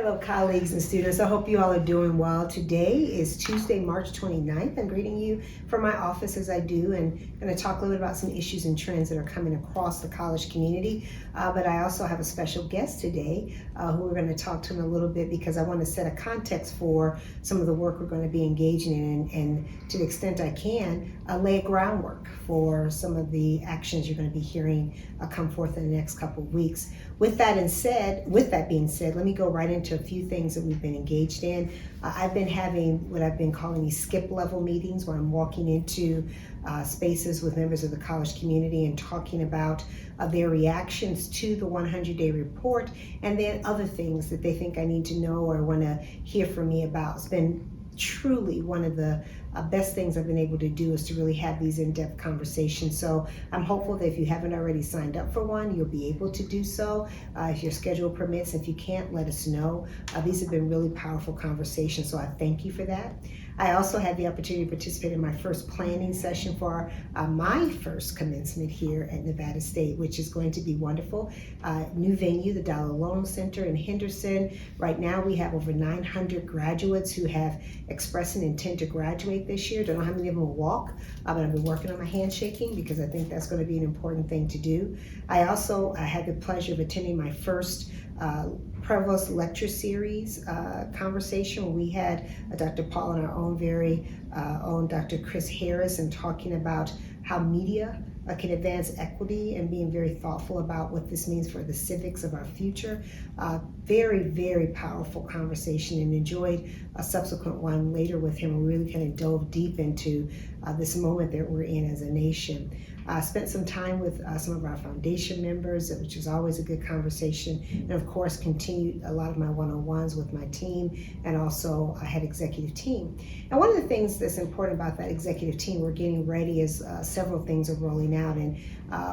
Hello, colleagues and students. I hope you all are doing well. Today is Tuesday, March 29th. I'm greeting you from my office as I do, and going to talk a little bit about some issues and trends that are coming across the college community. But I also have a special guest today who we're going to talk to in a little bit, because I want to set a context for some of the work we're going to be engaging in, and to the extent I can, lay a groundwork for some of the actions you're going to be hearing come forth in the next couple of weeks. With that being said, let me go right into a few things that we've been engaged in. I've been having what I've been calling these skip level meetings, where I'm walking into spaces with members of the college community and talking about their reactions to the 100-day report, and then other things that they think I need to know or want to hear from me about. It's been truly one of the best things I've been able to do, is to really have these in-depth conversations. So I'm hopeful that if you haven't already signed up for one, you'll be able to do so if your schedule permits. If you can't, let us know. These have been really powerful conversations, so I thank you for that. I also had the opportunity to participate in my first planning session for my first commencement here at Nevada State, which is going to be wonderful. New venue, the Dollar Loan Center in Henderson. Right now we have over 900 graduates who have expressed an intent to graduate this year. Don't know how many of them will walk, but I've been working on my handshaking, because I think that's going to be an important thing to do. I also had the pleasure of attending my first Provost Lecture Series conversation, where we had Dr. Paul and our own very own Dr. Chris Harris, and talking about how media can advance equity, and being very thoughtful about what this means for the civics of our future. Very, very powerful conversation, and enjoyed a subsequent one later with him. We really kind of dove deep into this moment that we're in as a nation. Spent some time with some of our foundation members, which is always a good conversation, and of course continued a lot of my one-on-ones with my team, and also I had executive team. And one of the things that's important about that executive team, we're getting ready, is several things are rolling out, and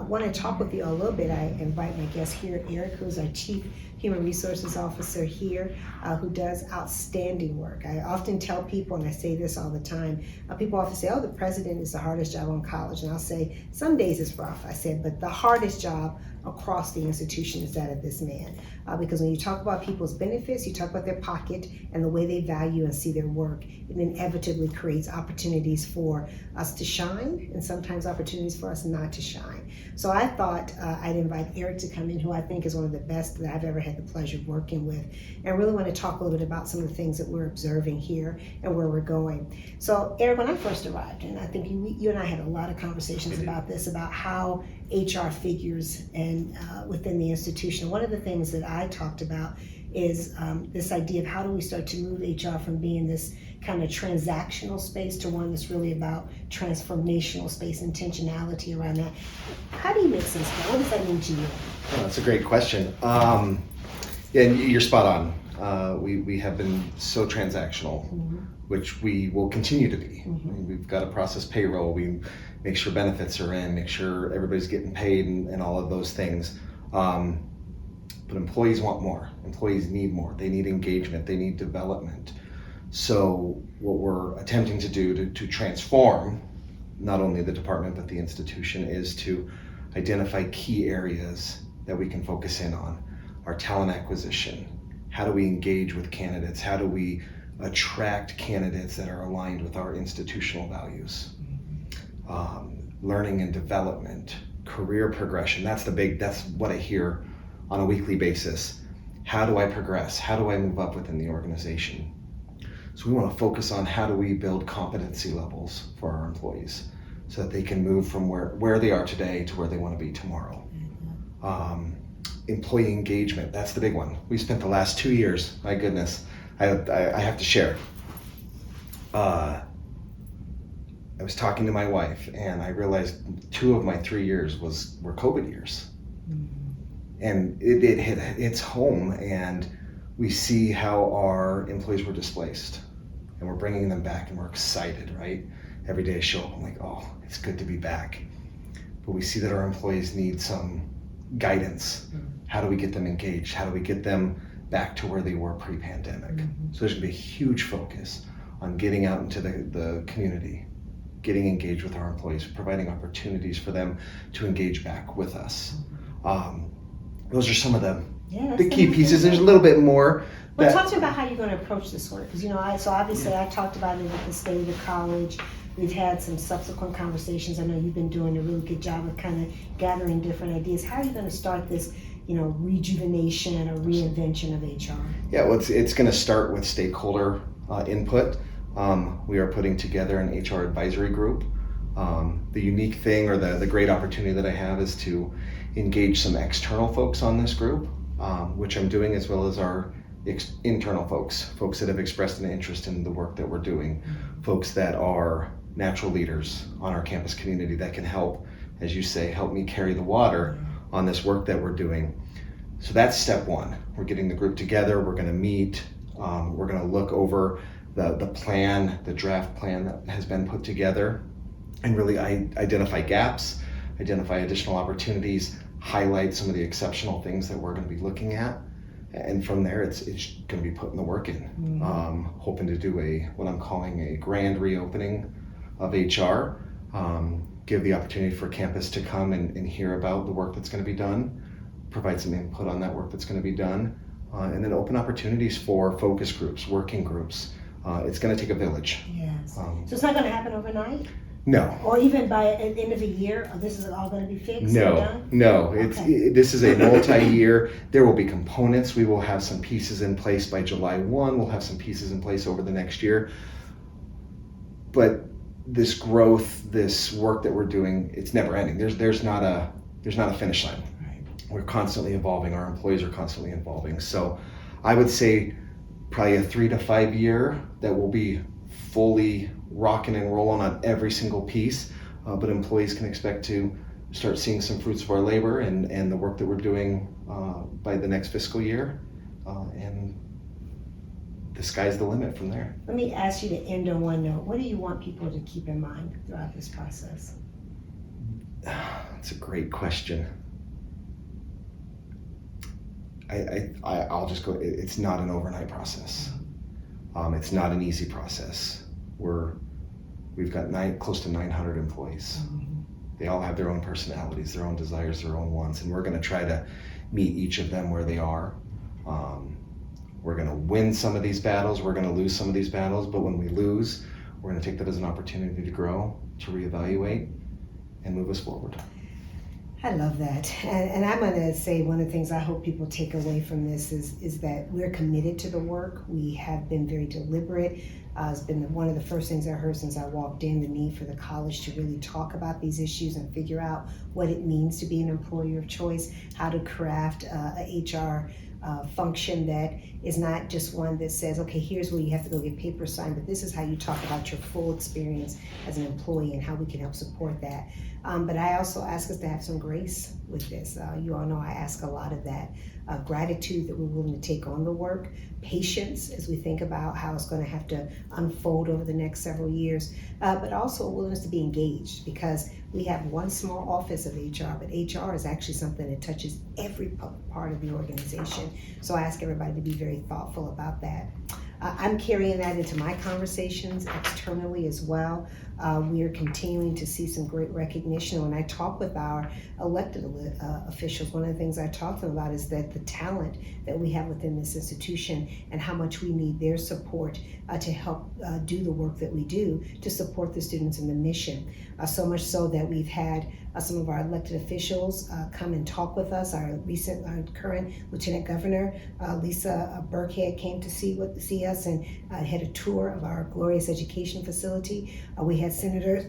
want to talk with you a little bit. I invite my guest here, Eric, who's our Chief Human Resources Officer here, who does outstanding work. I often tell people, and I say this all the time, people often say, oh, the president is the hardest job on college. And I'll say, some days it's rough. I said, but the hardest job across the institution is that of this man. Because when you talk about people's benefits, you talk about their pocket and the way they value and see their work, it inevitably creates opportunities for us to shine, and sometimes opportunities for us not to shine. So I thought I'd invite Eric to come in, who I think is one of the best that I've ever had the pleasure of working with, and really want to talk a little bit about some of the things that we're observing here and where we're going. So Eric, when I first arrived, and I think you and I had a lot of conversations about this, about how HR figures and within the institution. One of the things that I talked about is this idea of how do we start to move HR from being this kind of transactional space to one that's really about transformational space, intentionality around that. How do you make sense of that? What does that mean to you? Oh, that's a great question. Yeah, you're spot on. We have been so transactional, which we will continue to be. We've got to process payroll. We make sure benefits are in, make sure everybody's getting paid, and all of those things. But employees want more. Employees need more. They need engagement. They need development. So what we're attempting to do to transform not only the department but the institution is to identify key areas that we can focus in on. Our talent acquisition. How do we engage with candidates? How do we attract candidates that are aligned with our institutional values? Learning and development, career progression. That's what I hear on a weekly basis. How do I progress? How do I move up within the organization? So we want to focus on how do we build competency levels for our employees so that they can move from where they are today to where they want to be tomorrow. Employee engagement, that's the big one. We spent the last 2 years, my goodness, I have to share. I was talking to my wife, and I realized 2 of my 3 years were COVID years. And it's home, and we see how our employees were displaced, and we're bringing them back, and we're excited, right? Every day I show up, I'm like, oh, it's good to be back. But we see that our employees need some guidance. How do we get them engaged? How do we get them back to where they were pre-pandemic? So there's gonna be a huge focus on getting out into the community, getting engaged with our employees, providing opportunities for them to engage back with us. Those are some of the key pieces. There's a little bit more, Well, talk to me about how you're going to approach this work, because so obviously I talked about it at the state of the college. We've had some subsequent conversations. I know you've been doing a really good job of kind of gathering different ideas. How are you going to start this, rejuvenation or reinvention of HR? Yeah, well, it's going to start with stakeholder input. We are putting together an HR advisory group. The unique thing or the great opportunity that I have is to engage some external folks on this group, which I'm doing, as well as our internal folks that have expressed an interest in the work that we're doing, folks that are natural leaders on our campus community that can help, as you say, help me carry the water on this work that we're doing. So that's step one. We're getting the group together, we're gonna meet, we're gonna look over the plan, the draft plan that has been put together, and really identify gaps, identify additional opportunities, highlight some of the exceptional things that we're gonna be looking at. And from there, it's going to be putting the work in. Hoping to do what I'm calling a grand reopening of HR. Give the opportunity for campus to come and hear about the work that's going to be done, provide some input on that work that's going to be done, and then open opportunities for focus groups, working groups. It's going to take a village. Yes. So it's not going to happen overnight? No. Or even by the end of the year, this is all going to be fixed? No. This is a multi-year. There will be components. We will have some pieces in place by July 1. We'll have some pieces in place over the next year. But this growth, this work that we're doing, it's never ending. There's not a finish line. Right. We're constantly evolving. Our employees are constantly evolving. So I would say probably a 3 to 5 year that will be fully rocking and rolling on every single piece, but employees can expect to start seeing some fruits of our labor and the work that we're doing by the next fiscal year, and the sky's the limit from there. Let me ask you to end on one note. What do you want people to keep in mind throughout this process? That's a great question. I'll just go, it's not an overnight process. It's not an easy process. We've got close to 900 employees. They all have their own personalities, their own desires, their own wants, and we're going to try to meet each of them where they are. We're going to win some of these battles, we're going to lose some of these battles, but when we lose, we're going to take that as an opportunity to grow, to reevaluate, and move us forward. I love that. And I'm going to say one of the things I hope people take away from this is that we're committed to the work. We have been very deliberate. It's been one of the first things I heard since I walked in, the need for the college to really talk about these issues and figure out what it means to be an employer of choice, how to craft a HR function that is not just one that says, okay, here's where you have to go get papers signed, but this is how you talk about your full experience as an employee and how we can help support that. But I also ask us to have some grace with this. You all know I ask a lot of that. Gratitude that we're willing to take on the work, patience as we think about how it's going to have to unfold over the next several years, but also a willingness to be engaged, because we have one small office of HR, but HR is actually something that touches every part of the organization. So I ask everybody to be very thoughtful about that. I'm carrying that into my conversations externally as well. We are continuing to see some great recognition. When I talk with our elected officials, one of the things I talk to them about is that the talent that we have within this institution and how much we need their support to help do the work that we do to support the students and the mission. So much so that we've had some of our elected officials come and talk with us. Our current Lieutenant Governor, Lisa Burkhead, came to see us and had a tour of our glorious education facility. We had Senator,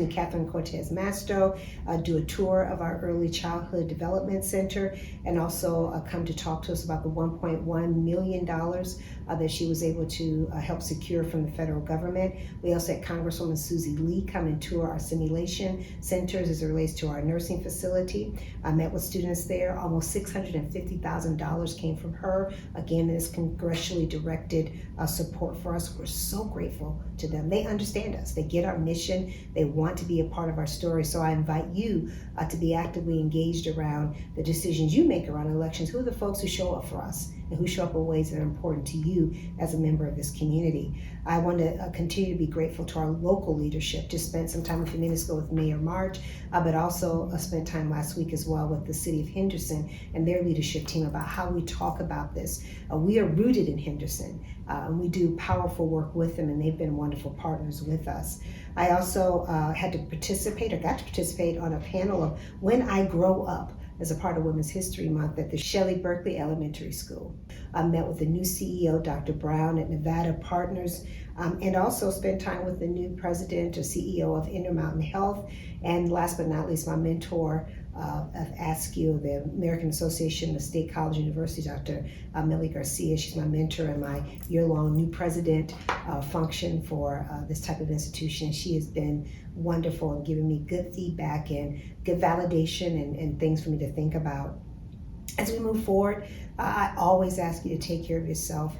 Catherine Cortez Masto do a tour of our Early Childhood Development Center, and also come to talk to us about the $1.1 million that she was able to help secure from the federal government. We also had Congresswoman Susie Lee come and tour our simulation centers as it relates to our nursing facility. I met with students there. Almost $650,000 came from her. Again, this congressionally directed support for us. We're so grateful to them. They understand us. They get our mission. They want to be a part of our story. So I invite you to be actively engaged around the decisions you make around elections. Who are the folks who show up for us and who show up in ways that are important to you as a member of this community. I want to continue to be grateful to our local leadership. Just spent some time a few minutes ago with Mayor March, but also spent time last week as well with the City of Henderson and their leadership team about how we talk about this. We are rooted in Henderson, and we do powerful work with them, and they've been wonderful partners with us. I also got to participate on a panel of When I Grow Up, as a part of Women's History Month at the Shelley Berkeley Elementary School. I met with the new CEO, Dr. Brown at Nevada Partners, and also spent time with the new president or CEO of Intermountain Health, and last but not least, my mentor of ASCU, the American Association of State College and Universities, Dr. Millie Garcia. She's my mentor in my year-long new president function for this type of institution. She has been wonderful in giving me good feedback and good validation and things for me to think about. As we move forward, I always ask you to take care of yourself.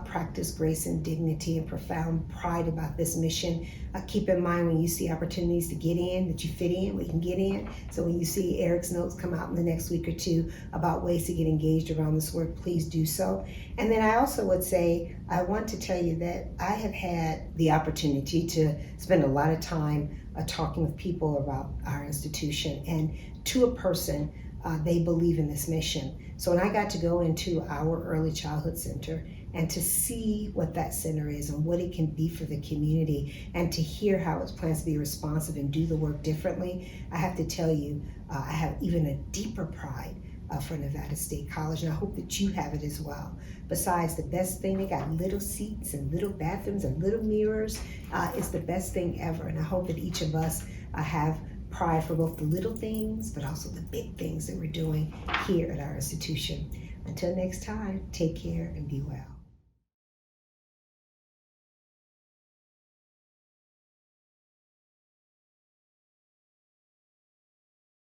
Practice grace and dignity and profound pride about this mission. Keep in mind when you see opportunities to get in, that you fit in, we can get in. So when you see Eric's notes come out in the next week or two about ways to get engaged around this work, please do so. And then I also would say, I want to tell you that I have had the opportunity to spend a lot of time talking with people about our institution, and to a person, they believe in this mission. So when I got to go into our early childhood center and to see what that center is and what it can be for the community, and to hear how it plans to be responsive and do the work differently, I have to tell you, I have even a deeper pride for Nevada State College, and I hope that you have it as well. Besides, the best thing, they got little seats and little bathrooms and little mirrors. It's the best thing ever, and I hope that each of us have pride for both the little things, but also the big things that we're doing here at our institution. Until next time, take care and be well.